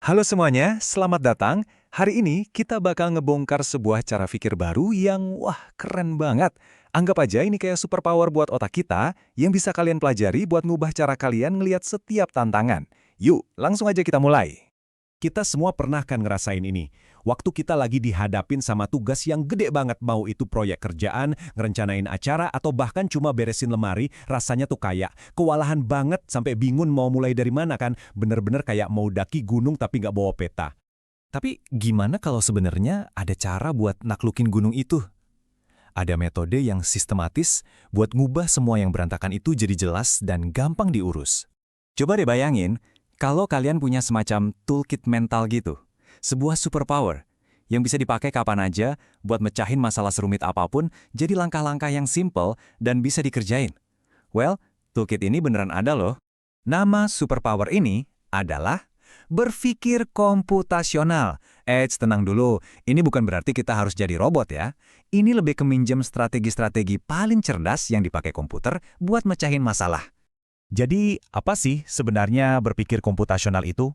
Halo semuanya, selamat datang. Hari ini kita bakal ngebongkar sebuah cara pikir baru yang keren banget. Anggap aja ini kayak superpower buat otak kita yang bisa kalian pelajari buat ngubah cara kalian ngelihat setiap tantangan. Yuk, langsung aja kita mulai. Kita semua pernah kan ngerasain ini. Waktu kita lagi dihadapin sama tugas yang gede banget, mau itu proyek kerjaan, ngerencanain acara, atau bahkan cuma beresin lemari, rasanya tuh kayak kewalahan banget sampai bingung mau mulai dari mana kan. Bener-bener kayak mau daki gunung tapi nggak bawa peta. Tapi gimana kalau sebenarnya ada cara buat naklukin gunung itu? Ada metode yang sistematis buat ngubah semua yang berantakan itu jadi jelas dan gampang diurus. Coba deh bayangin, kalau kalian punya semacam toolkit mental gitu, sebuah superpower yang bisa dipakai kapan aja buat mecahin masalah serumit apapun jadi langkah-langkah yang simple dan bisa dikerjain. Well, toolkit ini beneran ada loh. Nama superpower ini adalah berpikir komputasional. Tenang dulu, ini bukan berarti kita harus jadi robot ya. Ini lebih ke minjem strategi-strategi paling cerdas yang dipakai komputer buat mecahin masalah. Jadi, apa sih sebenarnya berpikir komputasional itu?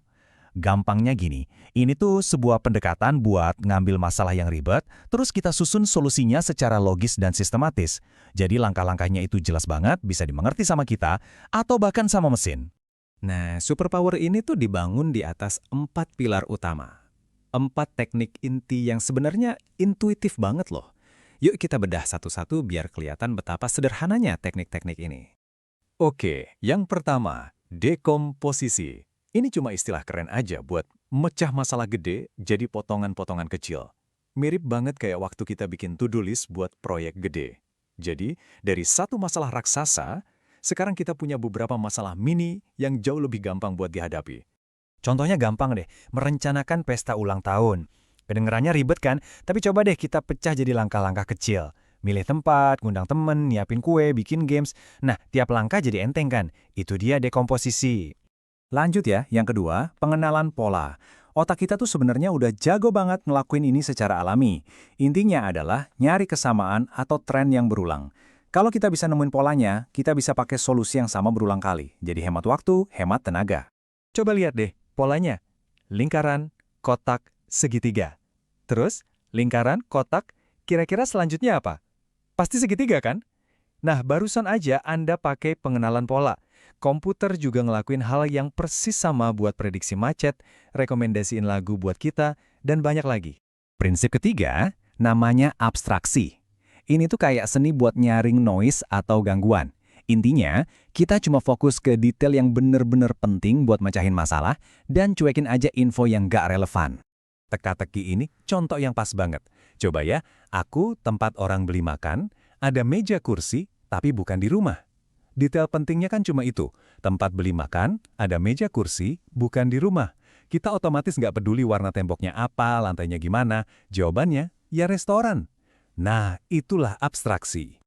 Gampangnya gini, ini tuh sebuah pendekatan buat ngambil masalah yang ribet, terus kita susun solusinya secara logis dan sistematis. Jadi langkah-langkahnya itu jelas banget, bisa dimengerti sama kita, atau bahkan sama mesin. Nah, superpower ini tuh dibangun di atas 4 pilar utama. 4 teknik inti yang sebenarnya intuitif banget loh. Yuk kita bedah satu-satu biar kelihatan betapa sederhananya teknik-teknik ini. Oke, yang pertama, dekomposisi. Ini cuma istilah keren aja buat mecah masalah gede jadi potongan-potongan kecil. Mirip banget kayak waktu kita bikin to-do list buat proyek gede. Jadi, dari satu masalah raksasa, sekarang kita punya beberapa masalah mini yang jauh lebih gampang buat dihadapi. Contohnya gampang deh, merencanakan pesta ulang tahun. Kedengerannya ribet kan, tapi coba deh kita pecah jadi langkah-langkah kecil. Milih tempat, ngundang temen, nyiapin kue, bikin games. Nah, tiap langkah jadi enteng kan? Itu dia dekomposisi. Lanjut ya, yang kedua, pengenalan pola. Otak kita tuh sebenarnya udah jago banget ngelakuin ini secara alami. Intinya adalah nyari kesamaan atau tren yang berulang. Kalau kita bisa nemuin polanya, kita bisa pakai solusi yang sama berulang kali. Jadi hemat waktu, hemat tenaga. Coba lihat deh, polanya. Lingkaran, kotak, segitiga. Terus, lingkaran, kotak, kira-kira selanjutnya apa? Pasti segitiga kan? Nah, barusan aja Anda pakai pengenalan pola. Komputer juga ngelakuin hal yang persis sama buat prediksi macet, rekomendasiin lagu buat kita, dan banyak lagi. Prinsip ketiga, namanya abstraksi. Ini tuh kayak seni buat nyaring noise atau gangguan. Intinya, kita cuma fokus ke detail yang bener-bener penting buat mecahin masalah dan cuekin aja info yang gak relevan. Teka-teki ini contoh yang pas banget. Coba ya, aku tempat orang beli makan, ada meja kursi, tapi bukan di rumah. Detail pentingnya kan cuma itu, tempat beli makan, ada meja kursi, bukan di rumah. Kita otomatis nggak peduli warna temboknya apa, lantainya gimana, jawabannya, ya restoran. Nah, itulah abstraksi.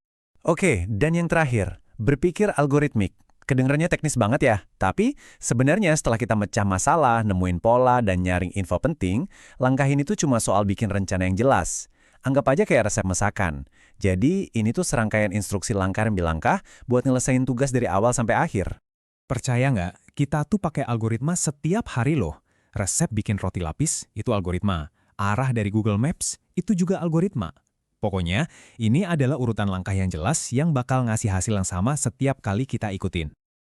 Oke, dan yang terakhir, berpikir algoritmik. Kedengarannya teknis banget ya, tapi sebenarnya setelah kita mecah masalah, nemuin pola, dan nyaring info penting, langkah ini tuh cuma soal bikin rencana yang jelas. Anggap aja kayak resep masakan. Jadi, ini tuh serangkaian instruksi langkah demi langkah buat nyelesain tugas dari awal sampai akhir. Percaya nggak? Kita tuh pakai algoritma setiap hari loh. Resep bikin roti lapis, itu algoritma. Arah dari Google Maps, itu juga algoritma. Pokoknya, ini adalah urutan langkah yang jelas yang bakal ngasih hasil yang sama setiap kali kita ikutin.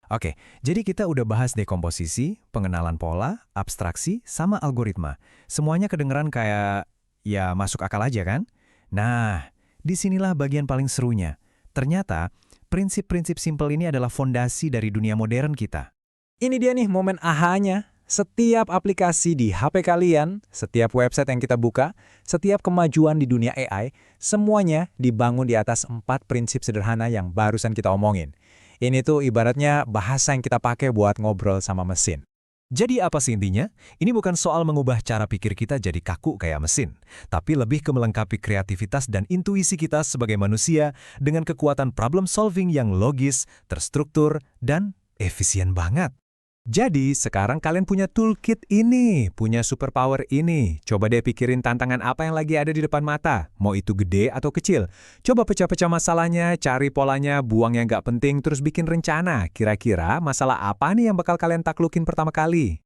Oke, jadi kita udah bahas dekomposisi, pengenalan pola, abstraksi, sama algoritma. Semuanya kedengeran kayak, ya masuk akal aja kan? Nah, disinilah bagian paling serunya. Ternyata, prinsip-prinsip simpel ini adalah fondasi dari dunia modern kita. Ini dia nih momen aha-nya. Setiap aplikasi di HP kalian, setiap website yang kita buka, setiap kemajuan di dunia AI, semuanya dibangun di atas 4 prinsip sederhana yang barusan kita omongin. Ini tuh ibaratnya bahasa yang kita pakai buat ngobrol sama mesin. Jadi apa sih intinya? Ini bukan soal mengubah cara pikir kita jadi kaku kayak mesin, tapi lebih ke melengkapi kreativitas dan intuisi kita sebagai manusia dengan kekuatan problem solving yang logis, terstruktur, dan efisien banget. Jadi, sekarang kalian punya toolkit ini, punya superpower ini. Coba deh pikirin tantangan apa yang lagi ada di depan mata, mau itu gede atau kecil. Coba pecah-pecah masalahnya, cari polanya, buang yang nggak penting, terus bikin rencana. Kira-kira masalah apa nih yang bakal kalian taklukin pertama kali?